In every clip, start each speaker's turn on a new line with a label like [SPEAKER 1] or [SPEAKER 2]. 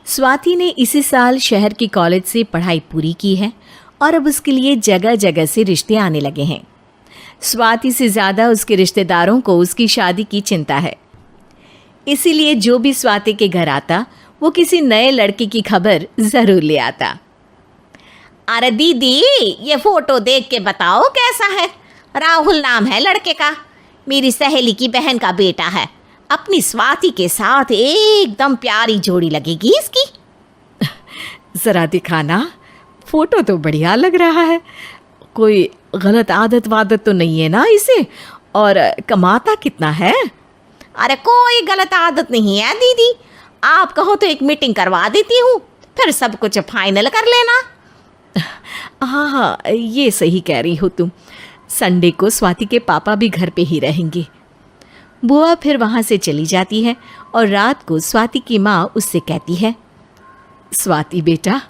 [SPEAKER 1] स्वाति ने इसी साल शहर के कॉलेज से पढ़ाई पूरी की है और अब उसके लिए जगह जगह से रिश्ते आने लगे हैं। स्वाति से ज़्यादा उसके रिश्तेदारों को उसकी शादी की चिंता है। इसीलिए जो भी स्वाति के घर आता वो किसी नए लड़के की खबर ज़रूर ले आता।
[SPEAKER 2] अरे दीदी, ये फोटो देख के बताओ कैसा है। राहुल नाम है लड़के का, मेरी सहेली की बहन का बेटा है। अपनी स्वाति के साथ एकदम प्यारी जोड़ी लगेगी इसकी।
[SPEAKER 1] ज़रा दिखाना, फोटो तो बढ़िया लग रहा है। कोई गलत आदत वादत तो नहीं है ना इसे? और कमाता कितना है?
[SPEAKER 2] अरे कोई गलत आदत नहीं है दीदी, आप कहो तो एक मीटिंग करवा देती हूँ, फिर सब कुछ फाइनल कर लेना।
[SPEAKER 1] हाँ हाँ, ये सही कह रही हो तुम। संडे को स्वाति के पापा भी घर पे ही रहेंगे। बुआ फिर वहाँ से चली जाती है और रात को स्वाति की माँ उससे कहती है, स्वाति बेटा,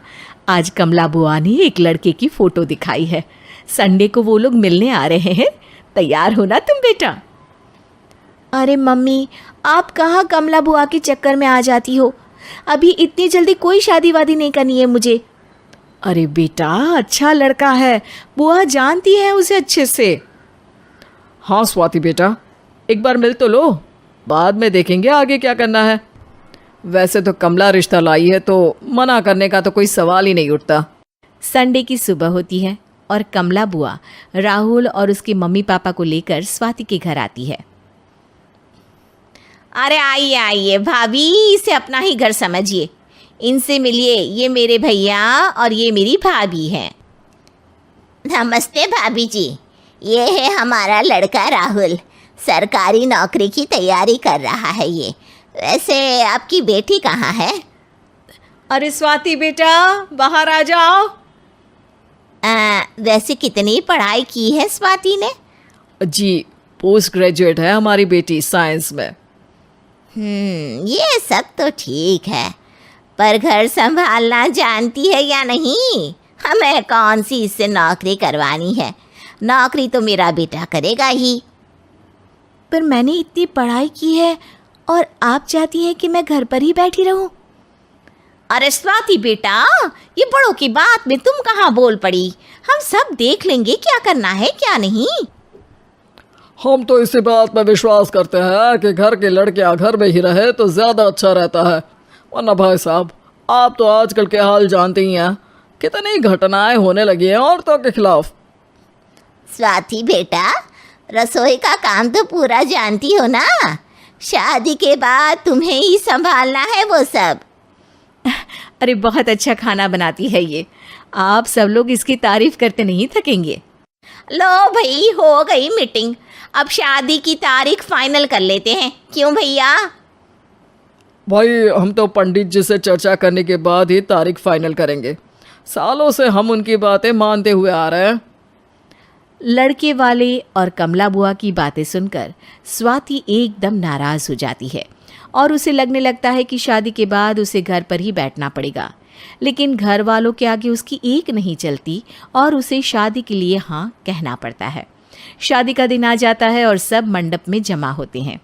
[SPEAKER 1] आज कमला बुआ ने एक लड़के की फ़ोटो दिखाई है। संडे को वो लोग मिलने आ रहे हैं, तैयार हो ना तुम बेटा?
[SPEAKER 3] अरे मम्मी, आप कहाँ कमला बुआ के चक्कर में आ जाती हो? अभी इतनी जल्दी कोई शादी वादी नहीं करनी है मुझे।
[SPEAKER 1] अरे बेटा, अच्छा लड़का है, बुआ जानती है उसे अच्छे से। हाँ स्वाति बेटा, एक बार मिल तो लो, बाद में देखेंगे आगे क्या करना है। वैसे तो कमला रिश्ता लाई है तो मना करने का तो कोई सवाल ही नहीं उठता। संडे की सुबह होती है और कमला बुआ राहुल और उसके मम्मी पापा को लेकर स्वाति के घर आती है।
[SPEAKER 2] अरे आइए आइए भाभी, इसे अपना ही घर समझिए। इनसे मिलिए, ये मेरे भैया और ये मेरी भाभी हैं।
[SPEAKER 4] नमस्ते भाभी जी, ये है हमारा लड़का राहुल, सरकारी नौकरी की तैयारी कर रहा है ये। वैसे आपकी बेटी कहाँ है?
[SPEAKER 1] अरे स्वाति बेटा, बाहर आ जाओ।
[SPEAKER 4] वैसे कितनी पढ़ाई की है स्वाति ने?
[SPEAKER 1] जी, पोस्ट ग्रेजुएट है हमारी बेटी साइंस में।
[SPEAKER 4] ये सब तो ठीक है, पर घर संभालना जानती है या नहीं? हमें कौन सी इससे नौकरी करवानी है, नौकरी तो मेरा बेटा करेगा ही।
[SPEAKER 3] पर मैंने इतनी पढ़ाई की है और आप चाहती हैं कि मैं घर पर ही बैठी रहूं?
[SPEAKER 2] अरे स्वाति बेटा, ये बड़ों की बात में तुम कहाँ बोल पड़ी? हम सब देख लेंगे क्या करना है क्या नहीं।
[SPEAKER 5] हम तो इसी बात पर विश्वास करते हैं कि घर के लड़कियां घर में ही रहे तो ज़्यादा अच्छा रहता है। वरना भाई साहब, आप तो आजकल के हाल जानते ही हैं, कितनी घटनाएं होने लगी हैं औरतों के खिलाफ।
[SPEAKER 4] स्वाति बेटा, रसोई का काम तो पूरा जानती हो ना? शादी के बाद तुम्हें ही संभालना है वो सब।
[SPEAKER 1] अरे बहुत अच्छा खाना बनाती है ये, आप सब लोग इसकी तारीफ करते नहीं थकेंगे।
[SPEAKER 2] लो भाई, हो गई मीटिंग, अब शादी की तारीख फाइनल कर लेते हैं, क्यों भैया?
[SPEAKER 5] भाई, हम तो पंडित जी से चर्चा करने के बाद ही तारीख फाइनल करेंगे। सालों से हम उनकी बातें मानते हुए आ रहे हैं।
[SPEAKER 1] लड़के वाले और कमला बुआ की बातें सुनकर स्वाति एकदम नाराज हो जाती है और उसे लगने लगता है कि शादी के बाद उसे घर पर ही बैठना पड़ेगा। लेकिन घर वालों के आगे उसकी एक नहीं चलती और उसे शादी के लिए हाँ कहना पड़ता है। शादी का दिन आ जाता है और सब मंडप में जमा होते हैं।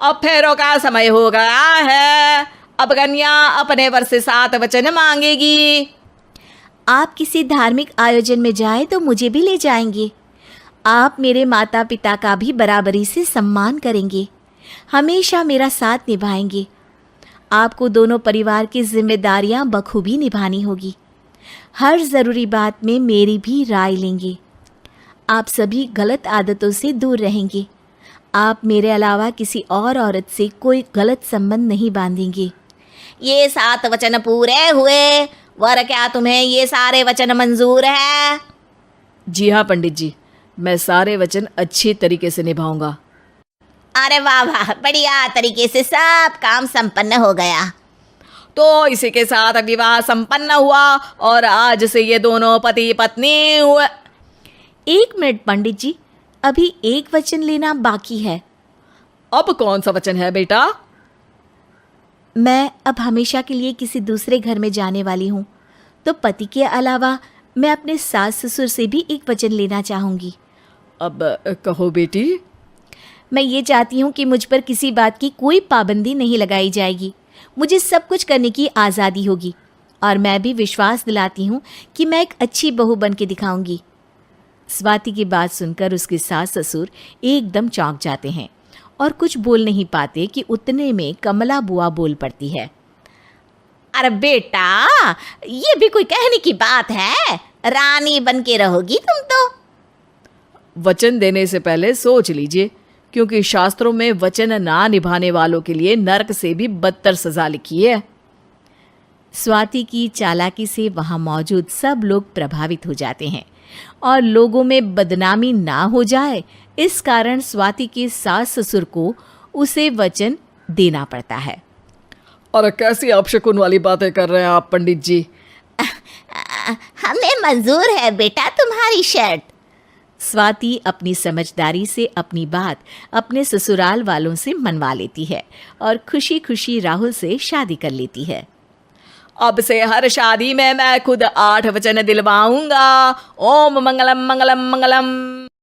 [SPEAKER 2] अब फेरों का समय हो गया है, अब कन्या अपने वर से 7 वचन मांगेगी।
[SPEAKER 3] आप किसी धार्मिक आयोजन में जाएं तो मुझे भी ले जाएंगे। आप मेरे माता पिता का भी बराबरी से सम्मान करेंगे, हमेशा मेरा साथ निभाएंगे। आपको दोनों परिवार की जिम्मेदारियां बखूबी निभानी होगी। हर ज़रूरी बात में मेरी भी राय लेंगे। आप सभी गलत आदतों से दूर रहेंगे। आप मेरे अलावा किसी और औरत से कोई गलत संबंध नहीं बांधेंगे।
[SPEAKER 2] ये 7 वचन पूरे हुए, वर क्या तुम्हें ये सारे वचन मंजूर है?
[SPEAKER 1] जी हाँ पंडित जी, मैं सारे वचन अच्छी तरीके से निभाऊंगा।
[SPEAKER 4] अरे वाह वाह, बढ़िया तरीके से सब काम संपन्न हो गया।
[SPEAKER 2] तो इसी के साथ विवाह संपन्न हुआ और आज से ये दोनों पति पत्नी हुए।
[SPEAKER 3] 1 मिनट पंडित जी, अभी एक वचन लेना बाकी है।
[SPEAKER 5] अब कौन सा वचन है बेटा?
[SPEAKER 3] मैं अब हमेशा के लिए किसी दूसरे घर में जाने वाली हूँ, तो पति के अलावा मैं अपने सास ससुर से भी एक वचन लेना चाहूँगी।
[SPEAKER 5] अब कहो बेटी।
[SPEAKER 3] मैं ये चाहती हूँ कि मुझ पर किसी बात की कोई पाबंदी नहीं लगाई जाएगी। मुझे सब कुछ करने की आज़ादी होगी और मैं भी विश्वास दिलाती हूँ कि मैं एक अच्छी बहू बन के दिखाऊंगी। स्वाति की बात सुनकर उसके सास ससुर एकदम चौंक जाते हैं और कुछ बोल नहीं पाते कि उतने में कमला बुआ बोल पड़ती है।
[SPEAKER 2] अरे बेटा, ये भी कोई कहने की बात है? रानी बन के रहोगी तुम तो।
[SPEAKER 1] वचन देने से पहले सोच लीजिए, क्योंकि शास्त्रों में वचन ना निभाने वालों के लिए नरक से भी बदतर सजा लिखी है।
[SPEAKER 3] स्वाति की चालाकी से वहाँ मौजूद सब लोग प्रभावित हो जाते हैं और लोगों में बदनामी ना हो जाए, इस कारण स्वाति के सास ससुर को उसे वचन देना पड़ता है।
[SPEAKER 5] और कैसी अपशकुन वाली बातें कर रहे हैं आप पंडित जी?
[SPEAKER 4] हमें मंजूर है बेटा तुम्हारी शर्त।
[SPEAKER 3] स्वाति अपनी समझदारी से अपनी बात अपने ससुराल वालों से मनवा लेती है और खुशी खुशी राहुल से शादी कर लेती है।
[SPEAKER 1] अब से हर शादी में मैं खुद 8 वचन दिलवाऊंगा। ओम मंगलम मंगलम मंगलम।